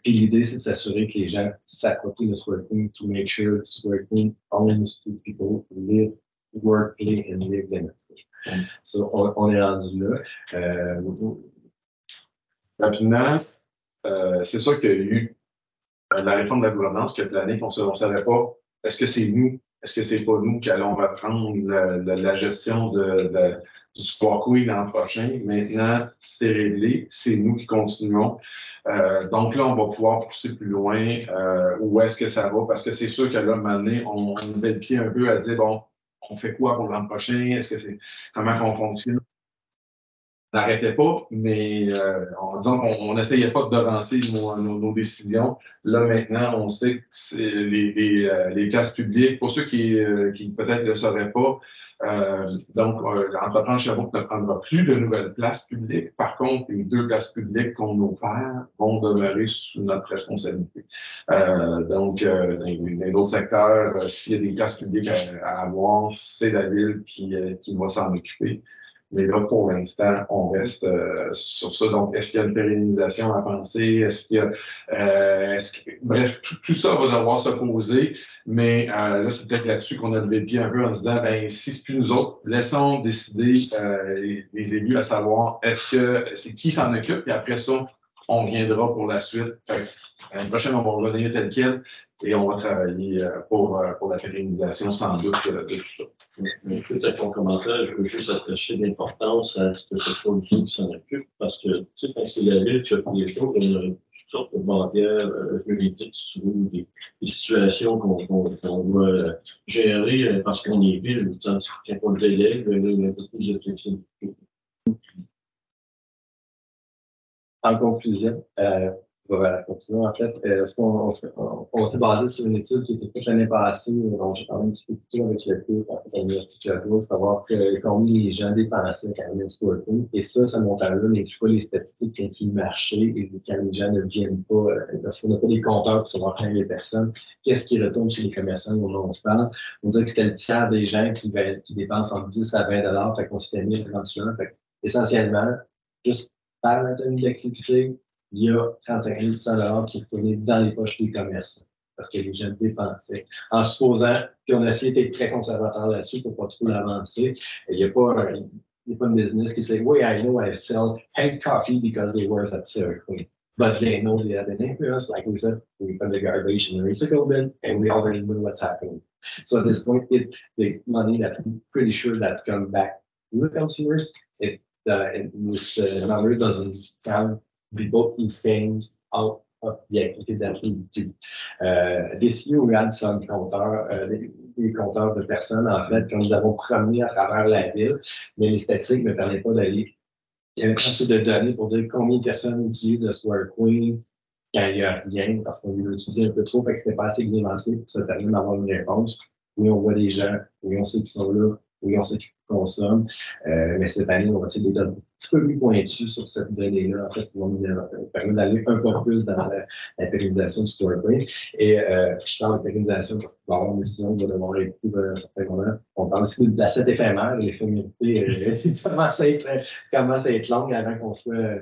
[SPEAKER 2] Puis l'idée, c'est de s'assurer que les gens s'approprient le Square Team to make sure the Square Team owns people who live, work, play and live Lennoxville. So, on est rendu là.
[SPEAKER 4] Rapidement, c'est sûr qu'il y a eu la réforme de la gouvernance qui a plané qu'on ne savait pas. Est-ce que c'est nous? Est-ce que c'est pas nous qui allons reprendre la gestion du Square Queen l'an prochain? Maintenant, c'est réglé. C'est nous qui continuons. Donc là, on va pouvoir pousser plus loin. Où est-ce que ça va? Parce que c'est sûr que là, à un moment donné, on met le pied un peu à dire, bon, on fait quoi pour l'an prochain? Est-ce que c'est comment qu'on fonctionne? On n'arrêtait pas, mais en disant qu'on n'essayait pas de devancer nos décisions. Là, maintenant, on sait que c'est les places publiques, pour ceux qui peut-être ne le sauraient pas, donc l'entrepreneur Sherbrooke ne prendra plus de nouvelles places publiques. Par contre, les 2 places publiques qu'on opère vont demeurer sous notre responsabilité. Donc, dans d'autres secteurs, s'il y a des places publiques à avoir, c'est la ville qui va s'en occuper. Mais là, pour l'instant, on reste sur ça. Donc, est-ce qu'il y a une pérennisation à penser? Est-ce qu'il y a, bref, tout ça va devoir se poser. Mais là, c'est peut-être là-dessus qu'on a levé le pied un peu en se disant, ben, si c'est plus nous autres, laissons décider les élus à savoir est-ce que c'est qui s'en occupe. Et après ça, on viendra pour la suite. L'année prochaine, on va revenir tel quel. Et on va travailler pour la pérennisation, sans doute, de tout ça.
[SPEAKER 1] Mais peut-être ton commentaire, je veux juste attacher d'importance à ce que c'est pas le qui s'en occupe, parce que, tu sais, quand c'est la ville qui a fait les choses, il y a toutes sortes de barrières juridiques, souvent des situations qu'on doit gérer parce qu'on est ville. Quand on le délègue, il y a un peu plus de flexibilité.
[SPEAKER 2] En conclusion, Voilà, continuons. En fait, on s'est basé sur une étude qui était faite l'année passée, dont j'ai parlé un petit peu plus tôt avec le cours à l'Université de Chicago, savoir combien les gens dépensaient quand ils ont et ça montant-là n'inclut pas les statistiques qui incluent le marché et quand les gens ne viennent pas, parce qu'on n'a pas des compteurs pour savoir combien les personnes, qu'est-ce qui retourne chez les commerçants dont on se parle. On dirait que c'était le tiers des gens qui dépensent entre 10 à 20 $, fait qu'on s'était mis éventuellement. Fait essentiellement, juste par la tenue d'activité, il y a 35 100 $ qui retournaient dans les poches des commerçants parce que les gens dépensaient. En supposant, puis on a essayé d'être très conservateur là-dessus pour pas trop l'avancer. Il n'y a pas une business qui dit, oui, I know I sell paid coffee because they work at Syracuse. But they know they have an influence. Like we said, we put the garbage in the recycle bin and we already know what's happening. So at this point, the money that I'm pretty sure that's come back to the consumers, this number doesn't sound people who came out of the activity that we do. This year, we had some compteurs, des compteurs de personnes, en fait, que nous avons promenés à travers la ville, mais les statistiques ne me permettent pas d'aller. Il y avait pas assez de données pour dire combien de personnes utilisent le Square Queen quand il n'y a rien, parce qu'on veut l'utiliser un peu trop, fait que c'était pas assez bien lancé pour se permettre d'avoir une réponse. Oui, on voit des gens, oui, on sait qu'ils sont là, oui, on sait qu'ils consomment, mais cette année, on va essayer d'être un petit peu plus pointu sur cette donnée-là, en fait, pour nous permettre d'aller un peu plus dans la pérennisation du Square Queen. Et je parle de pérennisation parce qu'il va y avoir une décision qui va devoir être prise à un certain moment. On parle aussi de l'acette éphémère, l'éphémérité commence à être longue avant qu'on soit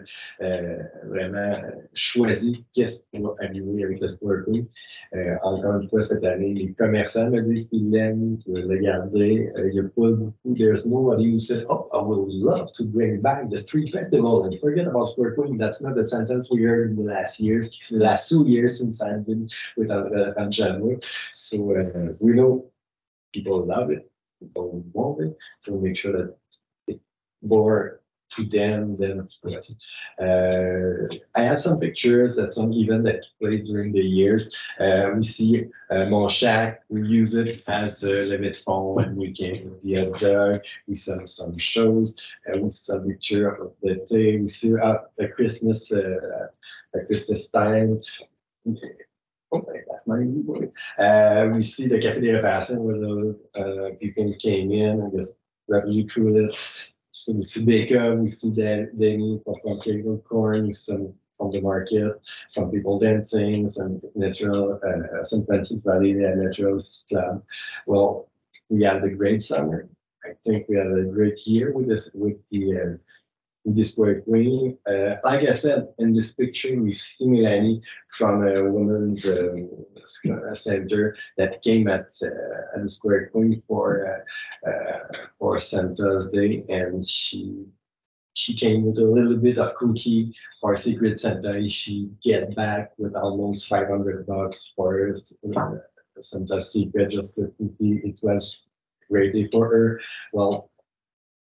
[SPEAKER 2] vraiment choisi qu'est-ce qu'on va arriver avec le Square Queen. Encore une fois, cette année, les commerçants me disent qu'ils l'aiment, qu'ils veulent le garder. Il n'y a pas beaucoup, there's nobody who said, oh, I would love to bring back the street festival and forget about Square Queen. That's not the sentence we heard in the last 2 years since I've been with Anjano. So we know people love it, people want it, so we make sure that it's more to them than to us. I have some pictures at some event that took place during the years. We see Mon Shack, we use it as a levée de fonds and we can with the other. We sell some shows, we sell picture of the day, we see the Christmas time. Okay, that's my new word. We see the Café des Reparations where the people came in and just revenue through it. So we see Baker, we see Danny from Cable Corn, some from the market, some people dancing, some natural, some Francisco Valley Natural Club. Well, we had a great summer. I think we had a great year with the Square Queen. Like I said, in this picture, we've seen Melanie from a women's center that came at the Square Queen for Santa's Day, and she came with a little bit of cookie for Secret Santa. She get back with almost $500 for Santa's Secret, just the cookie. It was a great day for her. Well,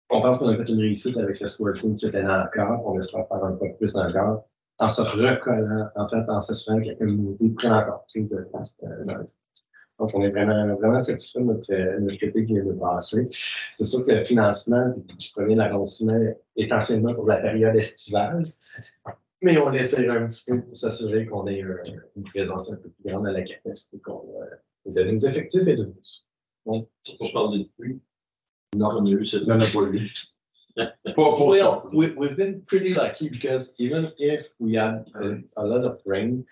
[SPEAKER 2] on pense qu'on a fait une réussite avec le Square Queen cette année encore. On espère faire un peu plus encore. En se recollant, en fait, en s'assurant que la communauté prenne encore plus de place dans l'espace. Donc, on est vraiment satisfait de notre critique qui vient de passer. C'est sûr que le financement du premier arrondissement est essentiellement pour la période estivale, mais on l'étire un petit peu pour s'assurer qu'on ait une présence un peu plus grande à la capacité de nos effectifs et de nous.
[SPEAKER 1] Donc, on parle de pluie. Non, on a eu cette
[SPEAKER 4] Il n'y en a pas eu.
[SPEAKER 2] Well, we've been pretty lucky because even if we had a lot of rain,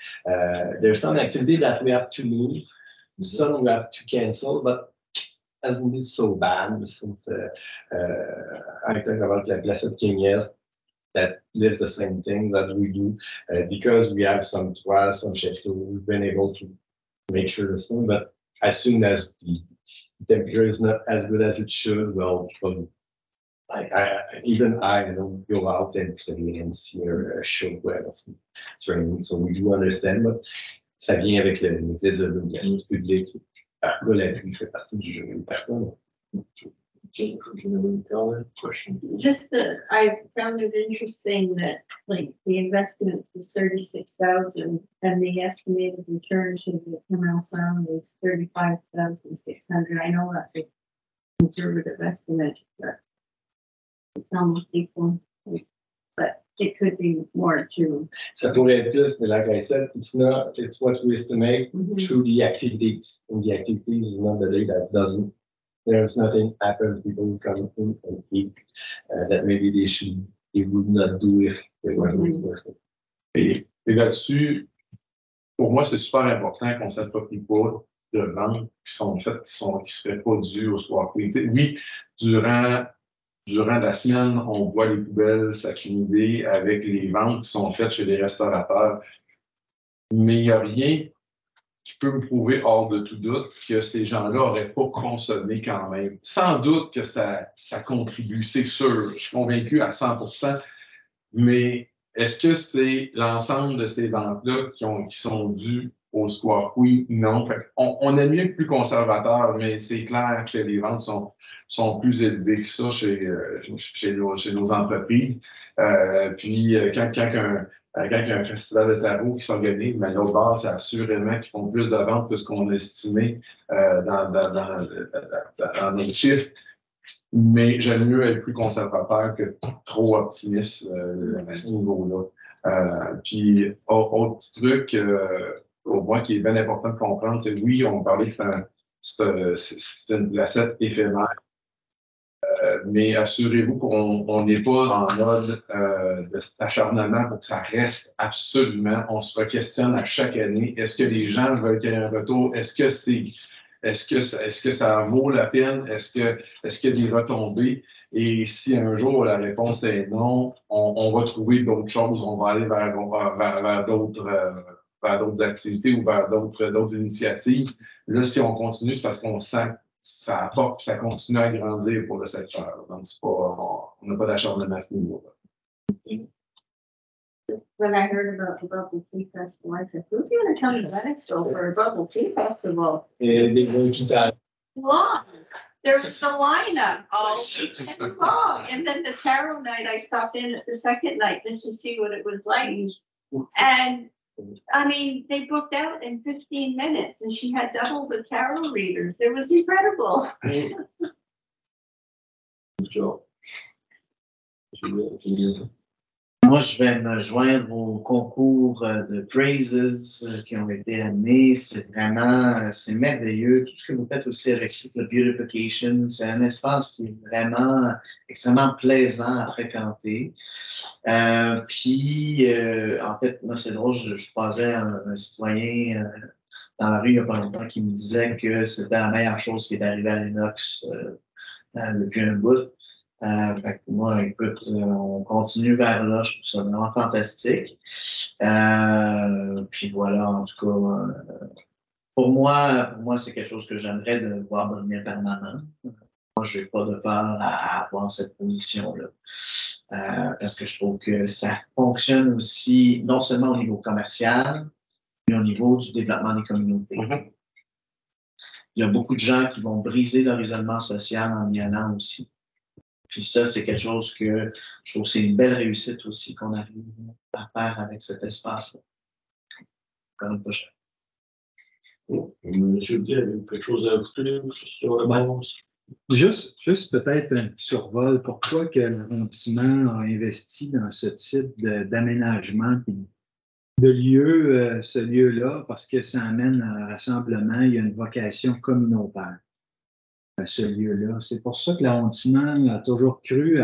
[SPEAKER 2] there's some activity that we have to move, some we have to cancel, but hasn't been so bad since I talk about la Placette Quéniès that lives the same thing that we do because we have some toiles, some chateaux, we've been able to make sure the snow, but as soon as the temperature is not as good as it should, well, even I don't go out and play and see a show where it's raining, so we do understand, but ça vient avec le désir de l'ouverture publique. Parfois, la pluie fait partie du jeu. Parfois,
[SPEAKER 3] Just I found it interesting that like the investment is 36,000 and the estimated return to the Canal Sound is 35,600. I know that's a conservative estimate, but it's almost equal. But it could be more too.
[SPEAKER 2] Ça pourrait être plus, mais like I said, it's what we estimate through the activities. And the activities is not the day that doesn't. There's nothing happen, people come in and eat, that maybe they would not do if they were working.
[SPEAKER 4] Et là-dessus, pour moi, c'est super important qu'on ne s'approprie pas de ventes qui sont faites, qui seraient pas dues au soir. Oui, durant la semaine, on voit les poubelles s'accumuler avec les ventes qui sont faites chez les restaurateurs. Mais il n'y a rien qui peut me prouver hors de tout doute que ces gens-là n'auraient pas consommé quand même. Sans doute que ça contribue, c'est sûr. Je suis convaincu à 100%. Mais est-ce que c'est l'ensemble de ces ventes-là qui sont dues au Square Queen? Non. On est mieux plus conservateur, mais c'est clair que les ventes sont plus élevées que ça chez nos entreprises. Puis quand il y a un festival de tarot qui s'organise, mais l'autre bord, c'est assurément qu'ils font plus de ventes que ce qu'on a estimé dans nos chiffres. Mais j'aime mieux être plus conservateur que trop optimiste à ce niveau-là. Puis, autre petit truc, au moins qui est bien important de comprendre, c'est oui, on parlait que c'est une placette éphémère. Mais assurez-vous qu'on n'est pas en mode d'acharnement pour que ça reste absolument. On se questionne à chaque année. Est-ce que les gens veulent qu'il y ait un retour? Est-ce que ça vaut la peine? Est-ce qu'il y a des retombées? Et si un jour la réponse est non, on va trouver d'autres choses. On va aller vers d'autres activités ou vers d'autres initiatives. Là, si on continue, c'est parce qu'on sent ça apporte, ça continue à grandir pour le secteur. Donc, on n'a pas d'acharnement à ce niveau-là.
[SPEAKER 3] When I heard about the bubble tea festival, I said, who's going to come to Lennoxville for a bubble tea festival?
[SPEAKER 2] Et des gros qui t'arrivent.
[SPEAKER 3] Long. There was the lineup all weekend long. And then the tarot night, I stopped in at the second night just to see what it was like. And I mean, they booked out in 15 minutes and she had double the tarot readers. It was incredible.
[SPEAKER 5] Moi, je vais me joindre au concours de praises qui ont été amenés. C'est vraiment, c'est merveilleux. Tout ce que vous faites aussi avec le beautification, c'est un espace qui est vraiment extrêmement plaisant à fréquenter. Puis, en fait, moi, c'est drôle, je croisais un citoyen dans la rue il n'y a pas longtemps qui me disait que c'était la meilleure chose qui est arrivée à Lennox depuis un bout. Fait que moi, écoute, on continue vers là, je trouve ça vraiment fantastique. Puis voilà, en tout cas, pour moi, c'est quelque chose que j'aimerais de voir devenir permanent. Moi, j'ai pas de peur à avoir cette position-là. Parce que je trouve que ça fonctionne aussi, non seulement au niveau commercial, mais au niveau du développement des communautés. Il y a beaucoup de gens qui vont briser leur isolement social en y allant aussi. Puis ça, c'est quelque chose que je trouve que c'est une belle réussite aussi qu'on arrive à faire avec cet espace-là. Encore une prochaine.
[SPEAKER 1] Monsieur Guy, avez-vous quelque chose à ajouter sur la base?
[SPEAKER 6] Juste peut-être un petit survol. Pourquoi que l'arrondissement a investi dans ce type d'aménagement de lieu, ce lieu-là, parce que ça amène un rassemblement, il y a une vocation communautaire à ce lieu-là. C'est pour ça que l'arrondissement a toujours cru,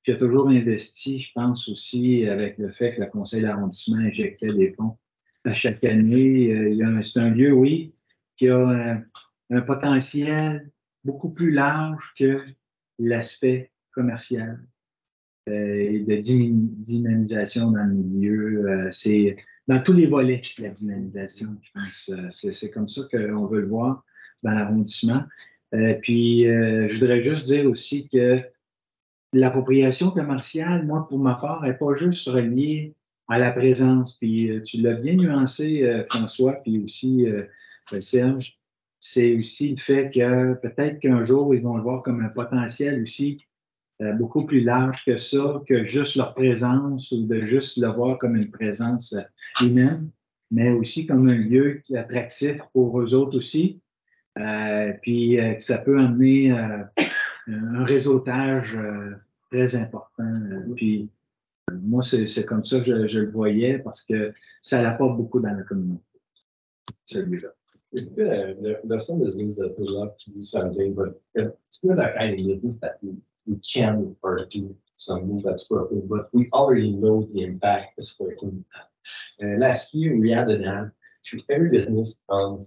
[SPEAKER 6] puis a toujours investi, je pense aussi, avec le fait que le Conseil d'arrondissement injectait des fonds à chaque année. C'est un lieu, oui, qui a un potentiel beaucoup plus large que l'aspect commercial et de dynamisation dans le milieu. C'est dans tous les volets de la dynamisation, je pense. C'est comme ça qu'on veut le voir dans l'arrondissement. Puis, je voudrais juste dire aussi que l'appropriation commerciale, moi, pour ma part, n'est pas juste reliée à la présence. Puis, tu l'as bien nuancé, François, puis aussi Serge. C'est aussi le fait que peut-être qu'un jour, ils vont le voir comme un potentiel aussi beaucoup plus large que ça, que juste leur présence ou de juste le voir comme une présence humaine, mais aussi comme un lieu qui est attractif pour eux autres aussi. Puis que ça peut amener un réseautage très important. Puis Moi, c'est comme ça que je le voyais parce que ça l'apporte beaucoup dans la communauté, celui-là.
[SPEAKER 2] There's some business that would love to do something, but it's not that kind of business that we can or do something that's working, but we already know the impact it's working. Last year, we added that to every business on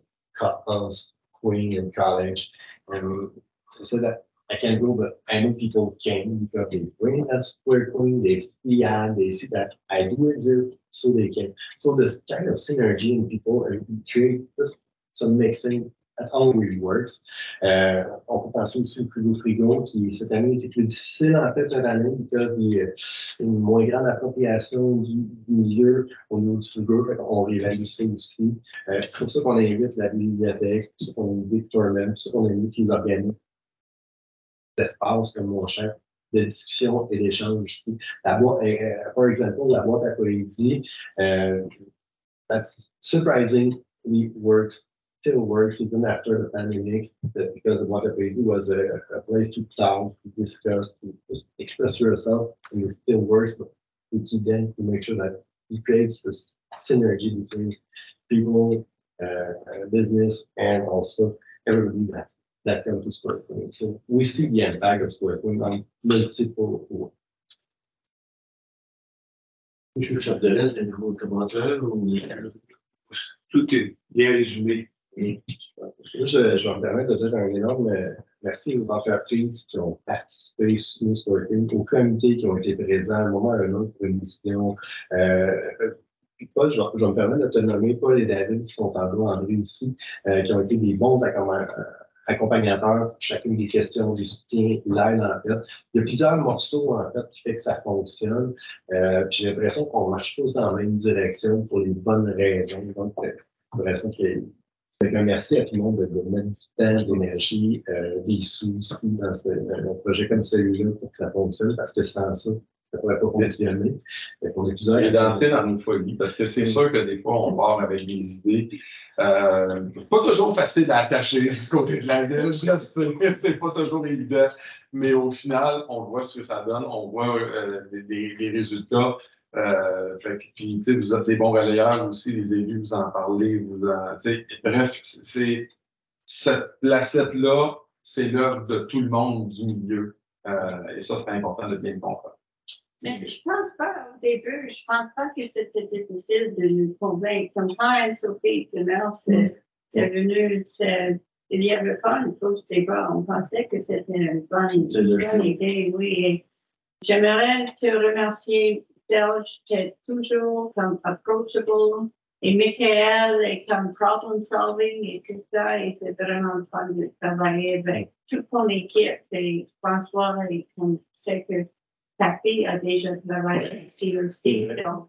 [SPEAKER 2] Queen and college. And so that I can go, but I know people came because they bring us Square Queen, they see ad, they see that I do exist, so they can. So this kind of synergy in people and create some mixing that all really works. On peut penser aussi au frigo qui cette année était plus difficile en fait cette année parce qu'il y a une moins grande appropriation du milieu au niveau du frigo. On réévalue ça aussi. C'est pour ça qu'on invite la bibliothèque, c'est pour ça qu'on invite toi-même, c'est pour ça qu'on invite les organismes d'espace comme mon chef de discussion et d'échange ici. La boîte, par exemple, la boîte à poésie, that's surprisingly still works even after the pandemic because what we do was a place to talk, to discuss, to express yourself, and it still works, but we keep them to make sure that it creates this synergy between people, business, and also everybody that comes to Square Point. So we see the impact of Square Point on multiple.
[SPEAKER 1] M. Chapdelaine, un nouveau commentaire ou
[SPEAKER 4] Tout est bien résumé.
[SPEAKER 2] Je vais me permettre de dire un énorme merci aux entreprises qui ont participé sous Square Point, aux comités qui ont été présents à un moment ou à un autre pour une mission. Paul, je vais me permettre de te nommer Paul et David qui sont en droit, André aussi, qui ont été des bons accompagnateurs pour chacune des questions, des soutiens, l'aide en fait. Il y a plusieurs morceaux en fait qui fait que ça fonctionne. J'ai l'impression qu'on marche tous dans la même direction pour les bonnes raisons. Donc, j'ai l'impression qu'un merci à tout le monde de mettre du temps, de l'énergie, des sous aussi dans un projet comme celui-là pour que ça fonctionne, parce que sans ça, ça ne pourrait pas fonctionner. On est plusieurs.
[SPEAKER 4] Et d'entrer dans une folie, parce que c'est sûr que des fois, on part avec des idées. Pas toujours facile à attacher du côté de la ville, c'est pas toujours évident, mais au final, on voit ce que ça donne, on voit les résultats. Puis, vous êtes des bons relayeurs aussi, les élus, vous en parlez, bref, c'est cette placette-là, c'est l'œuvre de tout le monde du milieu. Et ça, c'est important de bien le comprendre.
[SPEAKER 3] Mais je pense pas, au début, je pense pas que c'était difficile de nous convaincre. Comme quand Sophie Clemence est venue, il y avait pas une fausse débat. On pensait que c'était une bonne idée, oui. Et j'aimerais te remercier, Serge, qui est toujours comme approachable, et Michael est comme problem solving et tout ça. Et c'est vraiment fun de travailler avec toute ton équipe. Et François, et comme c'est que ta fille a déjà travaillé ici aussi. Donc,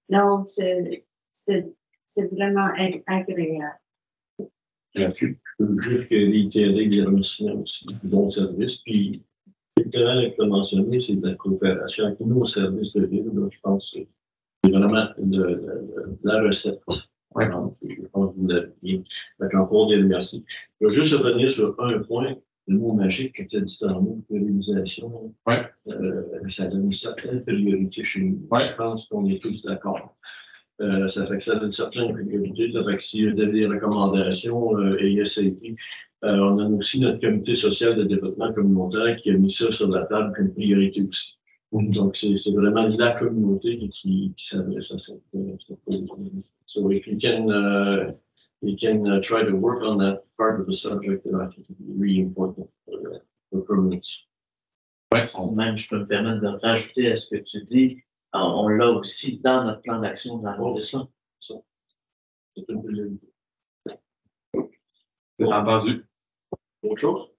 [SPEAKER 3] non, c'est vraiment agréable.
[SPEAKER 1] Merci. Juste que les remerciements aussi du bon service. Puis, le canal que tu as mentionné, c'est de la coopération avec nous au service de ville. Donc, je pense que c'est vraiment la recette. Ouais. Donc, je pense que vous l'avez bien. Donc, encore des remerciements. Je vais juste revenir sur un point. Le mot magique que tu as dit tantôt, priorisation, ça donne une certaine priorité chez nous. Je pense qu'on est tous d'accord. Ça fait que ça donne une certaine priorité. Ça fait que s'il y a des recommandations, ASAP, on a aussi notre comité social de développement communautaire qui a mis ça sur la table comme priorité aussi. Donc, c'est vraiment la communauté qui s'adresse à cette position. So if we can try to work on that part of the subject that I think is really important for permanence.
[SPEAKER 5] Ouais, même, je peux me permettre de rajouter à ce que tu dis, on l'a aussi dans notre plan d'action de l'arrondissement.
[SPEAKER 1] C'est une priorité.
[SPEAKER 4] C'est entendu.
[SPEAKER 1] Autre chose?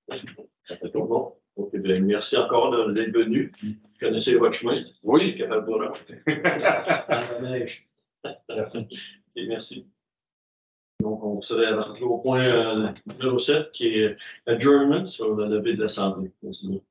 [SPEAKER 1] Ça fait tout bon. Ok, bien, merci encore d'être venu. Vous connaissez votre chemin?
[SPEAKER 4] Oui.
[SPEAKER 1] Capable de rajouter. Dans la neige. Merci. Et merci. Donc, on serait rentré au point numéro 7, qui est adjournment sur la levée de l'Assemblée. Merci.